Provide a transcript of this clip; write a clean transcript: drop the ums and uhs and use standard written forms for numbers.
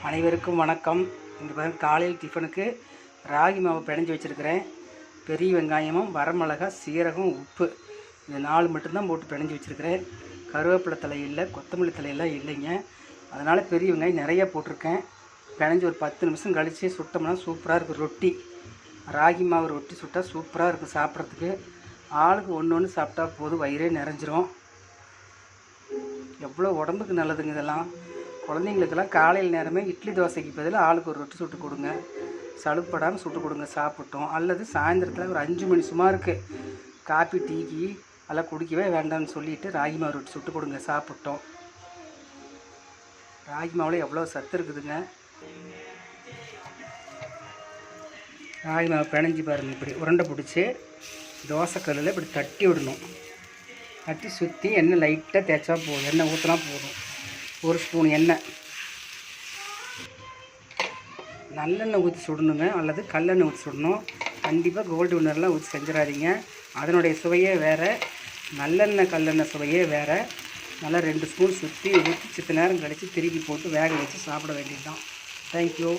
அனைவருக்கும் வணக்கம். இங்கே பாருங்கள், காலையில் டிஃபனுக்கு ராகி மாவு பிணைஞ்சி வச்சுருக்கிறேன். பெரிய வெங்காயமும் வரமிளகா சீரகம் உப்பு இந்த 4 மட்டும்தான் போட்டு பிணைஞ்சி வச்சுருக்கிறேன். கருவேப்பிலை தலை இல்லை, கொத்தமல்லி தலையெல்லாம் இல்லைங்க. அதனால் பெரிய வெங்காயம் நிறையா போட்டிருக்கேன். பிணைஞ்சி ஒரு 10 நிமிஷம் கழித்து சுட்டோம்னா சூப்பராக இருக்கும். ரொட்டி, ராகி மாவு ரொட்டி சுட்டால் சூப்பராக இருக்கும் சாப்பிட்றதுக்கு. ஆளுக்கு ஒன்று சாப்பிட்டா போதும், வயிறே நிறைஞ்சிரும். எவ்வளோ உடம்புக்கு நல்லதுங்க இதெல்லாம். குழந்தைங்களுக்கெல்லாம் காலையில் நேரமே இட்லி தோசைக்கு பதிலாக ஆளுக்கு ஒரு ரொட்டி சுட்டு கொடுங்க. சலுப்படாமல் சுட்டு கொடுங்க, சாப்பிட்டோம். அல்லது சாயந்தரத்தில் ஒரு 5 மணி சுமாருக்கு காப்பி டீக்கு எல்லாம் குடிக்கவே வேண்டாம்னு சொல்லிவிட்டு ராகி மாவு ரொட்டி சுட்டு கொடுங்க, சாப்பிட்டோம். ராகி மாவில் எவ்வளோ சத்து இருக்குதுங்க. ராகி மாவு பிணைஞ்சி பாருங்கள், இப்படி உருண்டை பிடிச்சி தோசைக்கல்லில் இப்படி தட்டி விடணும். தட்டி சுற்றி எண்ணெய் லைட்டாக தேய்ச்சா போதும், எண்ணெய் ஊற்றினா போதும். 1 ஸ்பூன் எண்ணெய், நல்லெண்ணெய் ஊற்றி சுடணுங்க, அல்லது கல்லெண்ணெய் ஊற்றி சுடணும். கண்டிப்பாக கோல்டு வின்னர்லாம் ஊற்றி செஞ்சிடாதீங்க. அதனுடைய சுவையே வேறு, நல்லெண்ணெய் கல்லெண்ணெய் சுவையே வேறு. நல்லா 2 ஸ்பூன் சுற்றி ஊற்றி சித்த நேரம் கழித்து திருப்பி போட்டு வேக வச்சு சாப்பிட வேண்டியது தான். தேங்க்யூ.